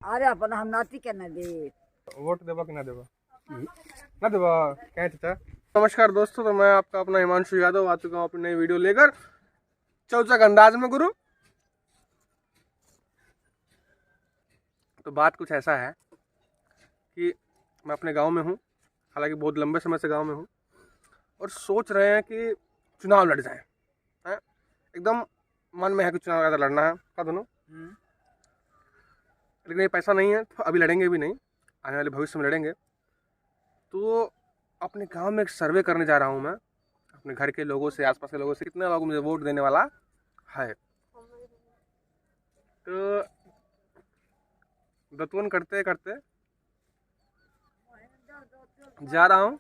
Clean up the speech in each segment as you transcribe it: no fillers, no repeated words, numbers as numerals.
अरे अपन हम नाती के न दे वोट देबा कि ना देबा? ना देबा क्या चाचा? नमस्कार दोस्तों, तो मैं आपका अपना हिमांशु यादव आ चुका हूँ अपनी नई वीडियो लेकर चौचक अंदाज में गुरु। तो बात कुछ ऐसा है कि मैं अपने गांव में हूँ, हालांकि बहुत लंबे समय से गांव में हूँ, और सोच रहे हैं कि चुनाव लड़ जाए। हैं एकदम मन में है कि चुनाव ज़्यादा लड़ना है का दोनों, लेकिन ये पैसा नहीं है तो अभी लड़ेंगे भी नहीं, आने वाले भविष्य में लड़ेंगे। तो अपने गांव में एक सर्वे करने जा रहा हूं मैं, अपने घर के लोगों से, आसपास के लोगों से, कितने लोग मुझे वोट देने वाला है। तो दतवन करते करते जा रहा हूं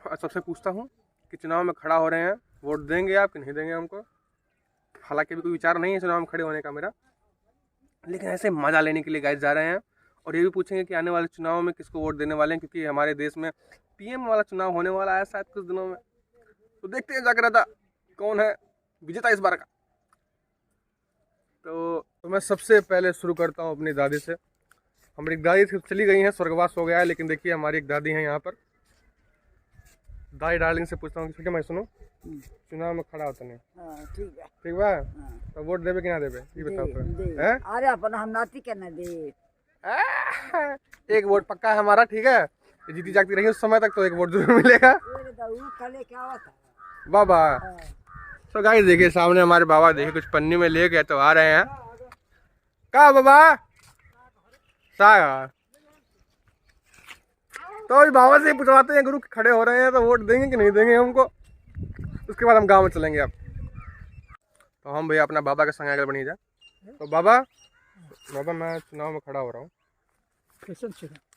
और सबसे पूछता हूं कि चुनाव में खड़ा हो रहे हैं, वोट देंगे आप कि नहीं देंगे हमको। हालांकि अभी कोई विचार नहीं है चुनाव में खड़े होने का मेरा, लेकिन ऐसे मज़ा लेने के लिए गाइस जा रहे हैं। और ये भी पूछेंगे कि आने वाले चुनाव में किसको वोट देने वाले हैं, क्योंकि हमारे देश में पीएम वाला चुनाव होने वाला है शायद कुछ दिनों में। तो देखते हैं जाकर कौन है विजेता इस बार का। तो मैं सबसे पहले शुरू करता हूँ अपनी दादी से। हमारी दादी चली गई हैं, स्वर्गवास हो गया है, लेकिन देखिए हमारी एक दादी हैं यहाँ पर। दाई डार्लिंग से पूछता हूँ कि मैं सुनो, चुनाव में खड़ा होता नहीं? ठीक है, ठीक बा। तो वोट देवे कि ना देवे ये बताओ तो। अरे अपन हम नाती के न दे एक वोट पक्का है हमारा, ठीक है? जीती जागती रही उस समय तक तो एक वोट जरूर मिलेगा बाबा। तो गाइस देखिए सामने हमारे बाबा, देखिए कुछ पन्नी में लेके तो आ रहे हैं। का बाबा सागा तो अभी बाबा से पूछवाते हैं गुरु खड़े हो रहे हैं तो वोट देंगे कि नहीं देंगे हमको। उसके बाद हम गांव में चलेंगे। अब तो हम भैया अपना बाबा के संग आगे बढ़ी जाए। तो बाबा मैं चुनाव में खड़ा हो रहा हूँ,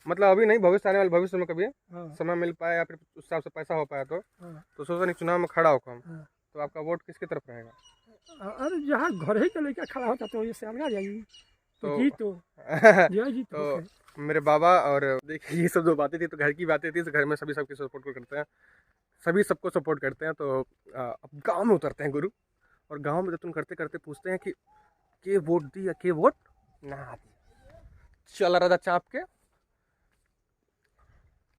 मतलब अभी नहीं, भविष्य आने वाले भविष्य में कभी समय मिल पाए या फिर उस हिसाब से पैसा हो पाया तो सोचा नहीं चुनाव में खड़ा होकर हम। तो आपका वोट किसकी तरफ रहेगा? अरे जहाँ घर ही के लेकर खड़ा होता तो ये सामने आ जाएगी तो मेरे बाबा। और देखिए ये सब जो बातें थी तो घर की बातें थी, तो घर में सभी सबकी सपोर्ट को करते हैं, सभी सबको सपोर्ट करते हैं। तो अब गांव में उतरते हैं गुरु, और गांव में जब करते करते पूछते हैं कि के वोट दी या के वोट ना दी। चल रहा था चाप के।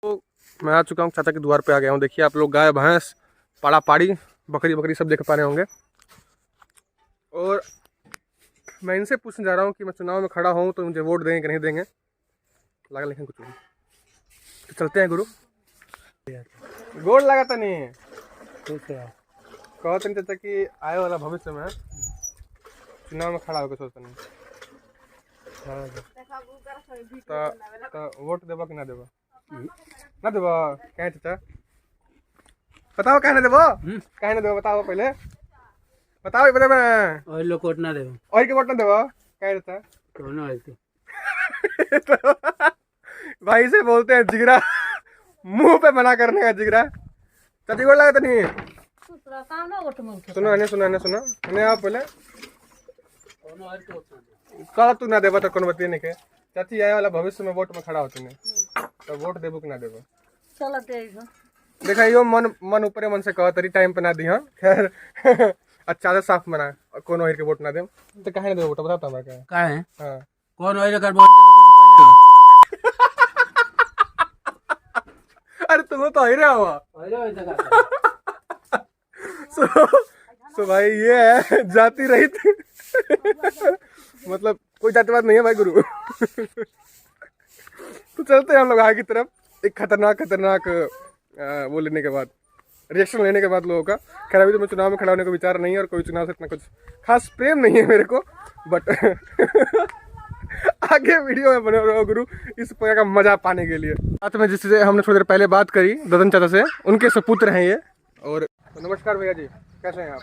तो मैं आ चुका हूँ, चाचा के द्वार पे आ गया हूँ। देखिए आप लोग गाय भैंस पाड़ा पाड़ी बकरी सब देख पा रहे होंगे। और मैं इनसे पूछने जा रहा हूँ कि मैं चुनाव में खड़ा हूँ तो मुझे वोट देंगे कि नहीं देंगे। लगा लेकिन कुछ नहीं, तो चलते हैं गुरु। गोड़ लगा था नहीं कहते नहीं चाचा कि आए वाला भविष्य में चुनाव में खड़ा होकर सोचता नहीं तो वोट देबा कि ना देबा? ना देबा क्या चाचा? बताओ क्या ना देबो, क्या ना देबो बताओ पहले बताओ। बता और लोग वोट ना देबो, और के वोट ना देबो क्या चाचा? कौन है तो भाई से बोलते हैं जिगरा, मुंह पे मना करने का जिगरा। चाची गोड़ लगा तो नहीं? सुनो आप पहले कल तू ना देबा तो कौन बतिए नहीं के। चाची आए वाला भविष्य में वोट में खड़ा होती नहीं तो वोट देबो कि ना देबो? देखा यो मन ऊपर मन से कहा तरी टाइम पे ना दी। हाँ खैर अच्छा से साफ मना कौन के वोट ना दे तो कहे ना दे वोट बताता हमारे क्या है? हाँ कौन है कर बोल के तो कुछ कोई अरे तुम तो ही रहा हुआ। सो भाई ये है जाति रहित मतलब कोई जातिवाद नहीं है भाई गुरु। तो चलते हैं हम लोग आगे की तरफ, एक खतरनाक वो लेने के बाद, रिएक्शन लेने के बाद लोगों का। खैर अभी तो मैं चुनाव में खड़ा होने का विचार नहीं है और कोई चुनाव से इतना कुछ खास प्रेम नहीं है मेरे को, बट आगे वीडियो में बने रहो गुरु इस प्रकार का मजा पाने के लिए। साथ में जिससे हमने थोड़ी देर पहले बात करी ददन चाचा से, उनके सपुत्र हैं ये। और तो नमस्कार भैया जी, कैसे हैं आप?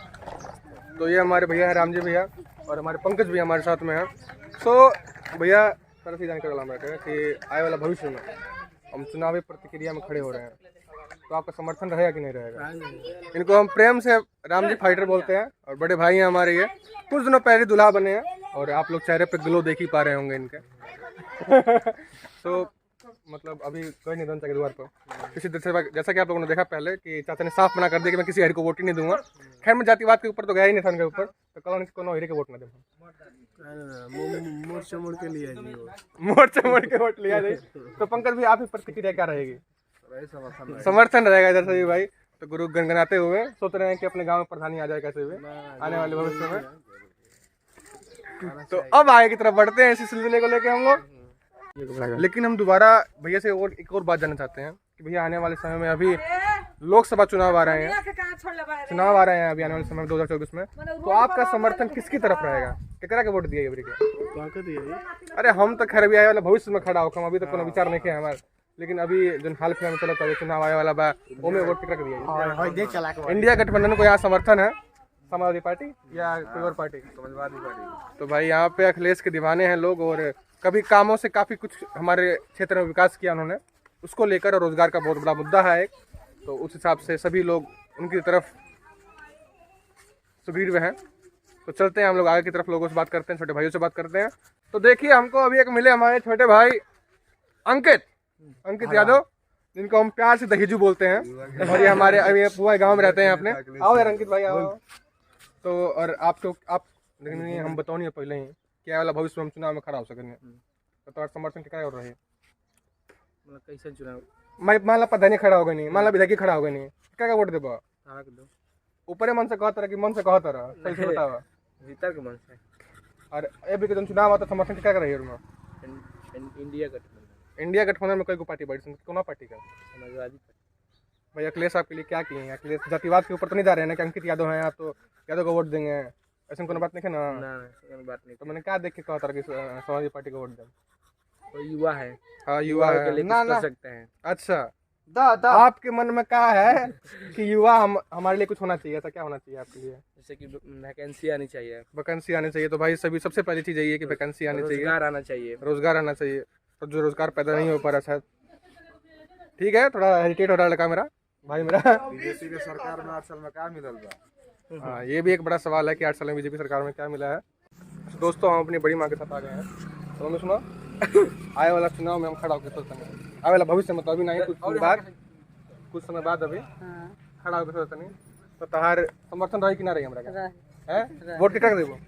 तो ये हमारे भैया हैं राम जी भैया, और हमारे पंकज भी हमारे साथ में हैं। सो भैया तरफ ही जानकारी वाला हमारा कि आए वाला भविष्य में हम चुनावी प्रतिक्रिया में खड़े हो रहे हैं, तो आपका समर्थन रहेगा कि नहीं रहेगा? इनको हम प्रेम से राम जी फाइटर बोलते हैं, और बड़े भाई हैं हमारे ये, कुछ दिनों पहले दुल्हा बने हैं, और आप लोग चेहरे पे ग्लो देख ही पा रहे होंगे इनके। तो मतलब अभी गए नहीं ददन चाचा के द्वार पर किसी तरह से, जैसा कि आप लोगों ने देखा पहले कि चाचा ने साफ मना कर दिया कि मैं किसी हरी को वोट ही नहीं दूंगा। खैर मैं जातिवाद के ऊपर तो गया ही नहीं था उनके ऊपर, तो कल कोनो हरी के वोट ना दे, मोर्चा मोड़ के वोट लिया जाए। तो पंकज भी आप ही प्रतिक्रिया क्या रहेगी? समर्थन रहेगा जैसे भी भाई। तो गुरु गनगनाते हुए सोच रहे हैं कि अपने गांव में प्रधानी आ जाए कैसे हुए आने वाले भविष्य में। तो अब आगे की तरफ बढ़ते हैं इसी सिलसिले को लेके हम लोग। लेकिन हम दोबारा भैया से और एक और बात जानना चाहते हैं कि भैया आने वाले समय में अभी लोकसभा चुनाव आ रहे हैं, अभी आने वाले समय में 2024 में, तो आपका समर्थन किसकी तरफ रहेगा? केकरा के वोट दिए? अरे हम तो खैर भी आए वाला भविष्य में खड़ा होकर अभी तक कोनो विचार नहीं किया हमारे, लेकिन अभी जो हाल फिलहाल में चला चुनाव आने वाला बा वो में वोट केकरा के दिया? इंडिया गठबंधन को यहाँ समर्थन है, समाजवादी पार्टी या कोई और पार्टी? समाजवादी पार्टी। तो भाई यहाँ पे अखिलेश के दीवाने हैं लोग, और कभी कामों से काफ़ी कुछ हमारे क्षेत्र में विकास किया उन्होंने, उसको लेकर और रोजगार का बहुत बड़ा मुद्दा है एक, तो उस हिसाब से सभी लोग उनकी तरफ सुग्रीव हैं। तो चलते हैं हम लोग आगे की तरफ, लोगों से बात करते हैं, छोटे भाइयों से बात करते हैं। तो देखिए हमको अभी एक मिले हमारे छोटे भाई अंकित यादव, जिनको हम प्यार से दहीजू बोलते हैं, और ये हमारे अभी बुआ गाँव में रहते हैं अपने। आओ यार अंकित भाई आओ। तो और आप हम बताओ नहीं पहले ही क्या वाला भविष्य में हम चुनाव में खड़ा हो सकेंगे, तो तुम्हारा समर्थन क्या हो रही है? मतलब कैसे चुनाव मान ला प्रधानी खड़ा होगा नहीं, मान ला विधायक खड़ा होगा नहीं, क्या वोट देबा? ऊपर मन से कहता रहा कि मन से कहता रहा, सही से बतावा। भीतर के मन से। और अभी के चुनाव आता समर्थन क्या कर रही है? इंडिया गठबंधन में कोई पार्टी बैठी, कौन पार्टी का? समाजवादी पार्टी। भाई अखिलेश आपके लिए क्या किए हैं? अखिलेश जातिवाद के ऊपर तो नहीं जा रहे हैं ना कि अंकित यादव हैं आप तो यादव को वोट देंगे, ऐसा कोनो बात नहीं है ना? बात नहीं। तो मैंने क्या देख के कहा था कि समाजवादी पार्टी को वोट दें? तो युवा है, हाँ युवा है ना कर सकते हैं। अच्छा आपके मन में क्या है कि युवा हमारे लिए कुछ होना चाहिए, ऐसा क्या होना चाहिए आपके लिए? जैसे कि वैकेंसी आनी चाहिए। वैकेंसी आनी चाहिए। तो भाई सभी सबसे पहली चीज यही है कि वैकेंसी आनी चाहिए, रोजगार आना चाहिए, रोजगार आना चाहिए। तो जो रोजगार पैदा नहीं हो पा रहा शायद, ठीक है, थोड़ा हेजिटेट हो रहा लड़का मेरा भाई मेरा। बीजेपी के सरकार में 8 साल में क्या मिलल बा? हाँ ये भी एक बड़ा सवाल है कि 8 साल में बीजेपी सरकार में क्या मिला है। तो दोस्तों हम अपनी बड़ी माँ के साथ आ गए हैं, तो हमने सुना आए वाला चुनाव में हम खड़ा होकर सोचते हैं, आए वाला भविष्य में तो अभी नहीं, कुछ समय बाद अभी खड़ा होकर सोचते नहीं। तो तहार समर्थन रही कि ना रही हमारा है? वोट कितना देबो?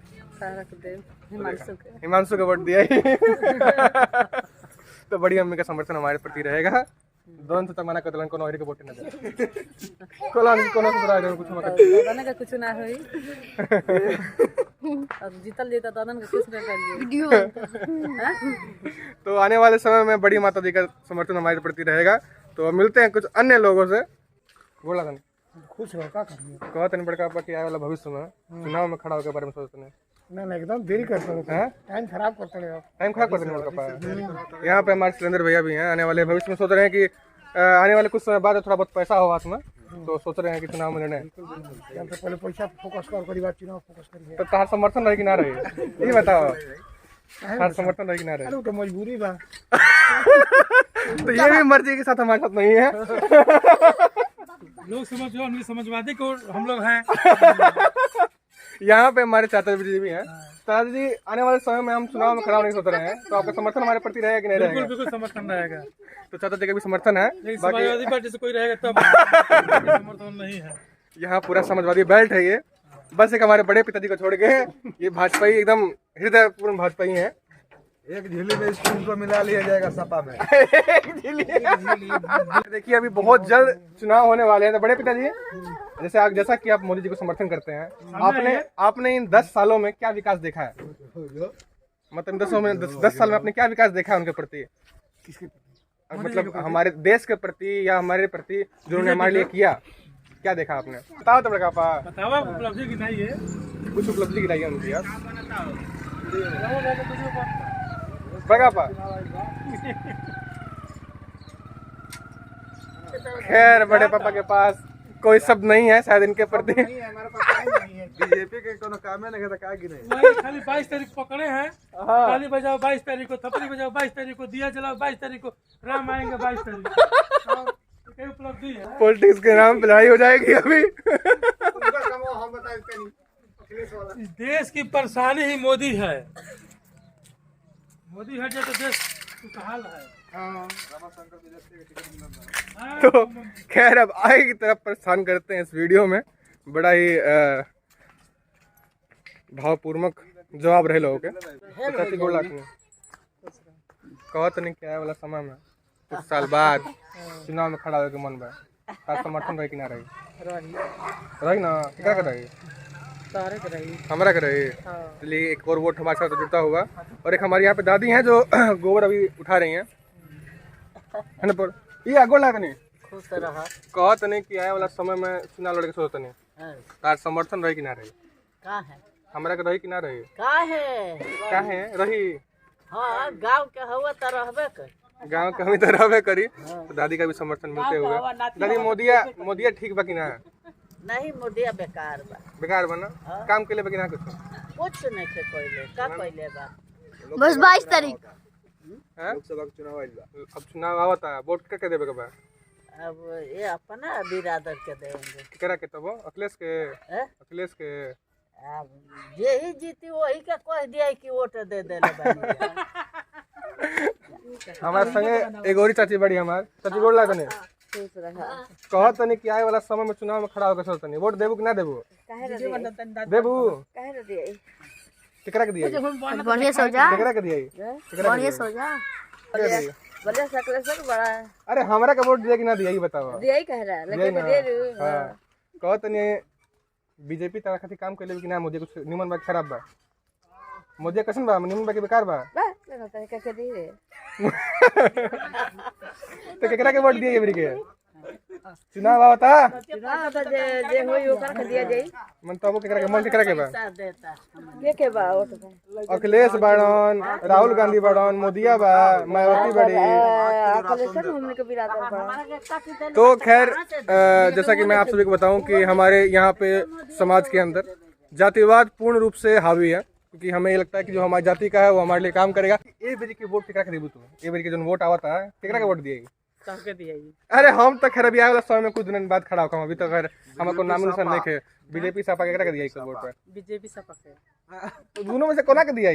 हिमांशु के वोट दिया। तो बड़ी अम्मी का समर्थन हमारे प्रति रहेगा। दोनों से तक मना कर दिलन कोनो हरी के वोट न दे। कोनो से राय कुछ मत दादा का कुछ ना होई। अब जीतल देता दादा का कुछ ना करिए वीडियो। तो आने वाले समय में बड़ी माता जी का समर्थन हमारे प्रति रहेगा। तो मिलते हैं कुछ अन्य लोगों से। बोला था खुश हो क्या करिए? कहते नहीं बड़का आपका कि आने वाला भविष्य में चुनाव में खड़ा होकर बारे में सोचते हैं? ना एकदम देरी करते हैं, टाइम खराब करते हैं आप। टाइम खराब करते हैं बड़का। यहाँ पे हमारे सिलेंडर भैया भी हैं, आने वाले भविष्य में सोच रहे हैं कि आने वाले कुछ समय बाद थोड़ा बहुत पैसा हो हाथ में, तो सोच रहे हैं कि चुनाव में लड़े। पहले पैसा फोकस कर बात चुनाव फोकस करिए। तो तार समर्थन रहे कि ना रहे ये बताओ? तार समर्थन रहे कि ना रहे? तो मजबूरी बा। तो ये भी मर्जी के साथ हमारे साथ नहीं है। लोग समझो हम समझवादी को हम लोग हैं। यहाँ पे हमारे चाचा जी भी हैं। चाचा जी आने वाले समय में हम चुनाव में खड़ा नहीं सोच रहे हैं, तो आपका समर्थन हमारे प्रति रहेगा कि नहीं रहेगा? बिल्कुल समर्थन रहेगा। तो चाचा जी का भी समर्थन है, समाजवादी पार्टी से कोई रहेगा तब समर्थन नहीं है। यहाँ पूरा समाजवादी बेल्ट है ये। बस एक हमारे बड़े पिताजी को छोड़ के ये भाजपाई एकदम हृदय पूर्ण भाजपाई है। एक झीली में स्कूल को मिला लिया जाएगा सपा में। देखिए अभी बहुत जल्द चुनाव होने वाले हैं। तो बड़े पिताजी जैसा कि आप मोदी जी को समर्थन करते हैं, आपने इन 10 सालों में क्या विकास देखा है? मतलब 10 साल में आपने क्या विकास देखा है उनके प्रति? मतलब हमारे देश के प्रति या हमारे प्रति जो उन्होंने हमारे लिए किया, क्या देखा आपने? बताओ तो बड़का पा। बताओ उपलब्धि की नहीं है, कुछ उपलब्धि गिनाई है उनकी यार बड़का पा। खैर बड़े पापा के पास कोई शब्द नहीं है शायद इनके प्रति। बीजेपी के कोनो काम नहीं है, क्या गिने? खाली 22 तारीख पकड़े हैं। ताली बजाओ 22 तारीख को, थपड़ी बजाओ 22 तारीख को, दिया जलाओ 22 तारीख को, राम आएंगे 22 तारीख। क्या उपलब्धि है? पॉलिटिक्स के नाम पे लड़ाई हो जाएगी अभी। इस देश की परेशानी ही मोदी है। मोदी हट जाए तो देश खुशहाल है। तो खैर अब आगे की तरफ प्रस्थान करते हैं इस वीडियो में। बड़ा ही भावपूर्वक जवाब रहे लोगों के। तो चाची गोड़ लागनी कहो तो नहीं क्या वाला समय में कुछ साल बाद चुनाव में खड़ा होकर मन बा का समर्थन रही कि ना रही रही ना क्या कर रही तारे के रही। हमारा कर रही इसलिए एक और वोट हमारे साथ जुड़ता हुआ। और एक हमारे यहाँ पे दादी हैं जो गोबर अभी उठा रही हैं है ना। पर ये आगो लाग नहीं खुश रहा। कहो तो नहीं कि आए वाला समय में चुनाव लड़के सोचते नहीं तार समर्थन रही कि ना रही का है हमारा के रही कि ना रही का है क्या है रही हाँ गांव के हुआ तो रहबे कर। गाँव के हमें तो रहबे करी तो दादी का भी समर्थन मिलते हुए। दादी मोदिया ठीक बा कि ना नहीं मुदिया बेकार बा। बेकार बना काम के लिए बा कि ना कुछ नहीं थे कोइले का कोइले बा। बस 22 तारीख हैं? लोकसभा के चुनाव आइल बा। अब चुनाव आवता वोट के देवे के बा अब ये अपना बिरादर के देंगे। केकरा के तब अखिलेश के हैं? अखिलेश के अब जे ही जीती वही के कह दिया कि वोट दे देले बानी। हमारे संगे एक और चाची बड़ी हमार चाची गोड़ लागने खुश रहा। कहो तनी कि आए वाला समय में चुनाव में खड़ा होकर सोचतनी वोट देबू कि ना देबू काहे रे दिए? देबू काहे रे दिए? केकरा के दिया बढ़िया सो जा केकरा के दिया बढ़िया सो जा बोले सकले सर बड़ा है। अरे हमरा का वोट दिया कि ना दिया ही बताओ दिया ही कह रहा है दिया लेकिन ना दे रू। हां कहो तनी बीजेपी तरह खातिर काम कर लेबी कि ना मोदी कुछ निमन बा खराब बा मोदी कैसन बा निमन बा कि बेकार बा बस लेना तो कैसे दी रे। तो केकरा के वोट दिए एवरी के चुनाव आवता चुनाव तो जे होई ओकर के दिया जाई। मन तो केकरा के मन केकरा के बा साथ देता के बा वोट का अखिलेश बाड़न राहुल गांधी बाड़न मोदिया बा मायावती बड़ी अखिलेश हमने के बिरादर बा। तो खैर जैसा कि मैं आप सभी को बताऊं कि हमारे यहाँ पे समाज के अंदर जातिवाद पूर्ण रूप से हावी है क्योंकि हमें ये लगता है कि जो हमारी जाति का है वो हमारे लिए काम करेगा। ए बजे की वोट केकरा के देबू तू ए बजे के जो वोट आवता है केकरा के वोट दिएगी काके दिया ही। अरे हम तो खैर अभी आए वाला समय में कुछ दिन बाद खड़ा होगा अभी तो खैर हमको नाम निशान नहीं खे बीजेपी सपा केकरा के दिया इस वोट पे बीजेपी सपा के तो दोनों में से कोना के दिया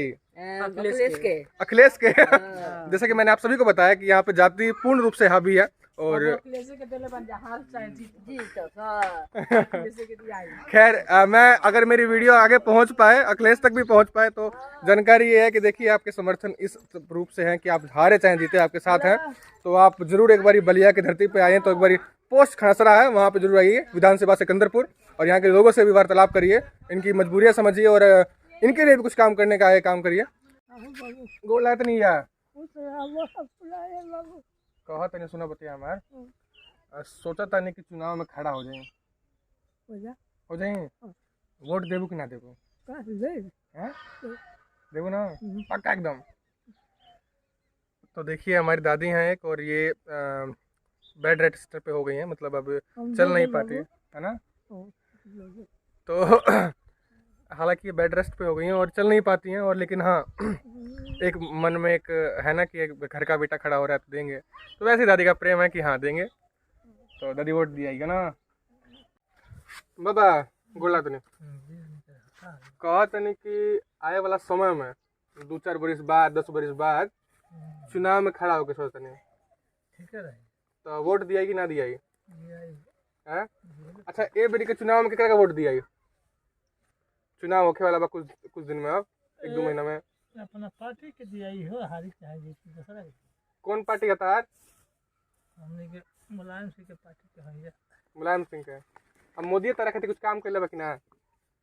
अखिलेश के जैसा कि मैंने आप सभी को बताया कि यहाँ पे जाति पूर्ण रूप से हावी है और खैर मैं अगर मेरी वीडियो आगे पहुंच पाए अखिलेश तक भी पहुंच पाए तो जानकारी ये है कि देखिए आपके समर्थन इस रूप से हैं कि आप हारे चाहे जीते आपके साथ हैं तो आप जरूर एक बारी बलिया की धरती पे आइए तो एक बारी पोस्ट खड़सरा है वहाँ पे जरूर आइए विधानसभा सिकंदरपुर और यहाँ के लोगों से भी वार्तालाप करिए इनकी मजबूरियाँ समझिए और इनके लिए भी कुछ काम करने का है काम करिए। गोल लाए तो नहीं यार कहा तने सुना बतिया हमार सोचा था कि चुनाव में खड़ा हो जाए हो जाए वोट देबू कि ना देबू देबू ना पक्का एकदम। तो देखिए हमारी दादी हैं एक और ये बेड रेस्ट पे हो गई हैं मतलब अब चल नहीं पाती है ना। तो हालांकि ये बेड रेस्ट पे हो गई हैं और चल नहीं पाती हैं और लेकिन हाँ एक मन में एक है ना कि एक घर का बेटा खड़ा हो रहा है तो देंगे तो वैसे दादी का प्रेम है कि हाँ देंगे तो दादी वोट दिया ना बाबा गोला तने कहा तने कि आए वाला समय में 2-4 बरिस बाद 10 बरिस बाद चुनाव में खड़ा होकर सोचते तो वोट दिया कि ना दिया है। अच्छा ए बेरी के चुनाव में केकरा का वोट दिया चुनाव होके वाला बा कुछ दिन में अब 1-2 महीना में अपना पार्टी के दिया ही हो हारी चाहे जीती दूसरा कौन पार्टी का तार हमने के मुलायम सिंह के पार्टी के हइया मुलायम सिंह के अब मोदी तरह खातिर कुछ काम कैले बा कि ना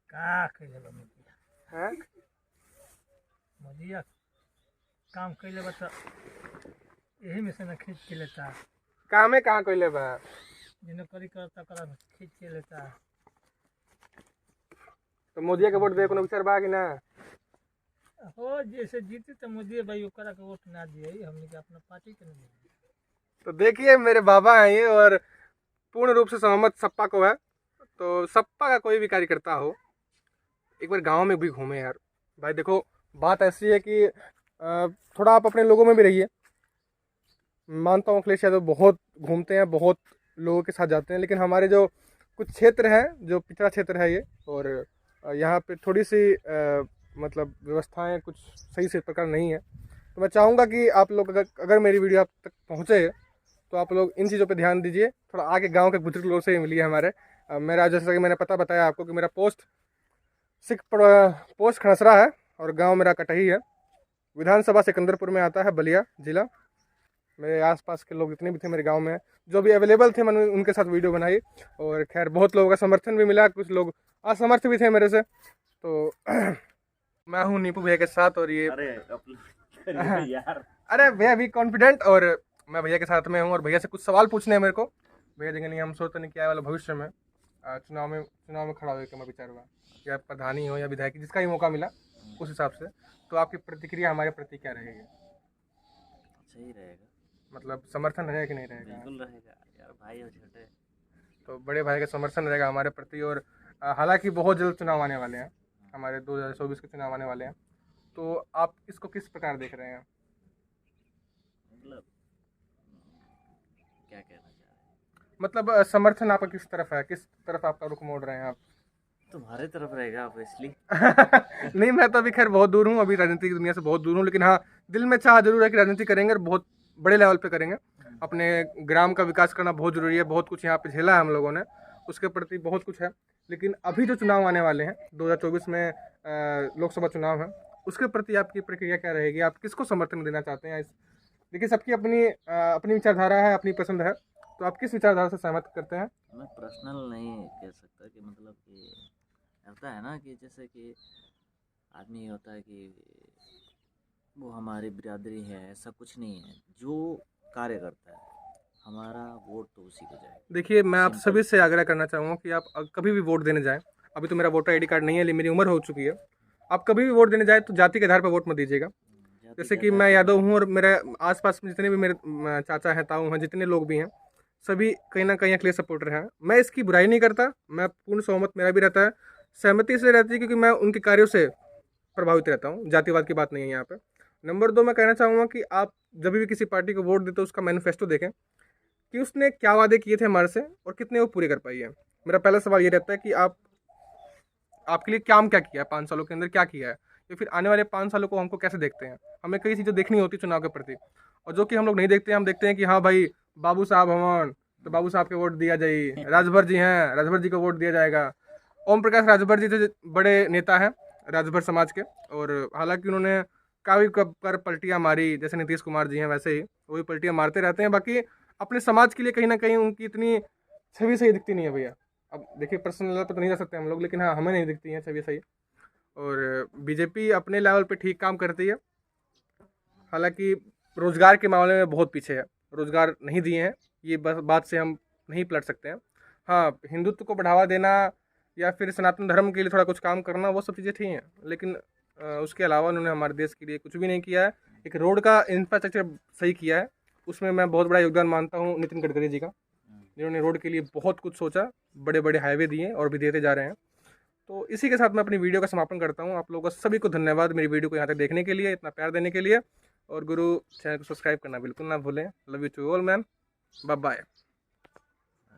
का कइले बा मोदी हैं मोदी काम कइले बा त यही में से न खींच के लेता कामे कहाँ कैले बा जिन्हें करी करता करा खींच के लेता। तो मोदी के वोट दे कोनो विचार बा कि ना हो जैसे जीती तो मोदी भाई ओकरा के वोट ना दिए हमने के अपना पार्टी के नहीं दिए। तो देखिए मेरे बाबा हैं ये और पूर्ण रूप से सहमत सपा को है तो सपा का कोई भी कार्यकर्ता हो एक बार गांव में भी घूमे यार भाई। देखो बात ऐसी है कि थोड़ा आप अपने लोगों में भी रहिए। मानता हूँ अखिलेश यादव बहुत घूमते हैं बहुत लोगों के साथ जाते हैं लेकिन हमारे जो कुछ क्षेत्र हैं जो पिछड़ा क्षेत्र है ये और यहाँ पे थोड़ी सी मतलब व्यवस्थाएं कुछ सही से प्रकार नहीं है तो मैं चाहूँगा कि आप लोग अगर मेरी वीडियो आप तक पहुँचे तो आप लोग इन चीज़ों पे ध्यान दीजिए। थोड़ा आगे गांव के बुजुर्ग लोगों से मिलिए हमारे। मेरा जैसा कि मैंने पता बताया आपको कि मेरा पोस्ट खड़सरा है और गांव मेरा कटही है। विधानसभा सिकंदरपुर में आता है, बलिया जिला। मेरे आसपास के लोग जितने भी थे मेरे गांव में, जो भी अवेलेबल थे, मैंने उनके साथ वीडियो बनाई और खैर बहुत लोगों का समर्थन भी मिला, कुछ लोग असमर्थ भी थे मेरे से। तो मैं हूँ नीपू भैया के साथ और ये अरे भैया भी कॉन्फिडेंट, और मैं भैया के साथ में हूँ और भैया से कुछ सवाल पूछने हैं मेरे को। भैया देंगे नहीं, हम सोचते नहीं क्या वाला भविष्य में चुनाव में खड़ा हो मैं विचार हुआ, या प्रधानी हो या विधायक, जिसका ही मौका मिला उस हिसाब से। तो आपकी प्रतिक्रिया हमारे प्रति क्या रहेगी? सही रहेगा, मतलब समर्थन रहेगा कि नहीं रहेगा? बिल्कुल रहेगा यार, भाई हो छोटे। तो बड़े भाई का समर्थन रहेगा हमारे प्रति। और हालांकि बहुत जल्द चुनाव आने वाले हैं, हमारे 2024 के चुनाव आने वाले हैं, तो आप इसको किस प्रकार देख रहे हैं? मतलब क्या कहना चाह रहे हैं? मतलब समर्थन आपका किस तरफ है, किस तरफ आपका रुख मोड़ रहे हैं आप? तुम्हारे तरफ रहेगा ऑब्वियसली। नहीं, मैं तो अभी खैर बहुत दूर हूँ, अभी राजनीति की दुनिया से बहुत दूर हूँ, लेकिन हाँ दिल में चाह जरूर है कि राजनीति करेंगे और बहुत बड़े लेवल पे करेंगे। अपने ग्राम का विकास करना बहुत ज़रूरी है। बहुत कुछ यहाँ पे झेला है हम लोगों ने, उसके प्रति बहुत कुछ है। लेकिन अभी जो चुनाव आने वाले हैं 2024 में लोकसभा चुनाव है, उसके प्रति आपकी प्रक्रिया क्या रहेगी? आप किसको समर्थन देना चाहते हैं? देखिए सबकी अपनी विचारधारा है, अपनी पसंद है, तो आप किस विचारधारा से सहमत करते हैं? मैं पर्सनल नहीं कह सकता कि मतलब कि होता है ना कि जैसे कि आदमी होता है कि वो हमारी बिरादरी है, ऐसा कुछ नहीं है। जो कार्य करता है हमारा वोट तो उसी को जाए। देखिए मैं आप सभी से आग्रह करना चाहूँगा कि आप कभी भी वोट देने जाएं, अभी तो मेरा वोटर आईडी कार्ड नहीं है, लेकिन मेरी उम्र हो चुकी है, आप कभी भी वोट देने जाए तो जाति के आधार पर वोट मत दीजिएगा। जैसे कि मैं यादव हूँ और मेरे आसपास में जितने भी मेरे चाचा हैं, ताऊ हैं, जितने लोग भी हैं, सभी कहीं ना कहीं अखिलेश सपोर्टर हैं। मैं इसकी बुराई नहीं करता, मैं पूर्ण सहमत मेरा भी रहता है, सहमति इसलिए रहती है क्योंकि मैं उनके कार्यों से प्रभावित रहता हूँ। जातिवाद की बात नहीं है यहाँ पे। नंबर 2 मैं कहना चाहूँगा कि आप जब भी किसी पार्टी को वोट देते हो उसका मैनिफेस्टो देखें कि उसने क्या वादे किए थे हमारे से और कितने वो पूरे कर पाई है। मेरा पहला सवाल ये रहता है कि आपके लिए काम क्या किया है, 5 सालों के अंदर क्या किया है, या फिर आने वाले 5 सालों को हमको कैसे देखते हैं। हमें कई चीज़ें देखनी होती है चुनाव के प्रति, और जो कि हम लोग नहीं देखते हैं। हम देखते हैं कि हाँ भाई बाबू साहब हवन, तो बाबू साहब के वोट दिया जाए, राजभर जी हैं, राजभर जी को वोट दिया जाएगा। ओम प्रकाश राजभर जी थे बड़े नेता हैं राजभर समाज के, और हालांकि उन्होंने काफ़ी कर पलटियाँ मारी, जैसे नीतीश कुमार जी हैं वैसे ही वही पलटियाँ मारते रहते हैं। बाकी अपने समाज के लिए कहीं ना कहीं उनकी इतनी छवि सही दिखती नहीं है भैया। अब देखिए पर्सनल लेवल पर तो नहीं जा सकते हम लोग, लेकिन हाँ हमें नहीं दिखती है छवि सही। और बीजेपी अपने लेवल पे ठीक काम करती है, हालांकि रोज़गार के मामले में बहुत पीछे है, रोज़गार नहीं दिए हैं, ये बात से हम नहीं पलट सकते हैं। हाँ हिंदुत्व को बढ़ावा देना या फिर सनातन धर्म के लिए थोड़ा कुछ काम करना, वो सब चीज़ें ठीक हैं, लेकिन उसके अलावा उन्होंने हमारे देश के लिए कुछ भी नहीं किया है। एक रोड का इंफ्रास्ट्रक्चर सही किया है, उसमें मैं बहुत बड़ा योगदान मानता हूँ नितिन गडकरी जी का, जिन्होंने रोड के लिए बहुत कुछ सोचा, बड़े बड़े हाईवे दिए और भी देते जा रहे हैं। तो इसी के साथ मैं अपनी वीडियो का समापन करता हूँ। आप लोगों का सभी को धन्यवाद मेरी वीडियो को यहाँ तक देखने के लिए, इतना प्यार देने के लिए। और गुरु चैनल को सब्सक्राइब करना बिल्कुल ना भूलें। Love you to all man, bye bye.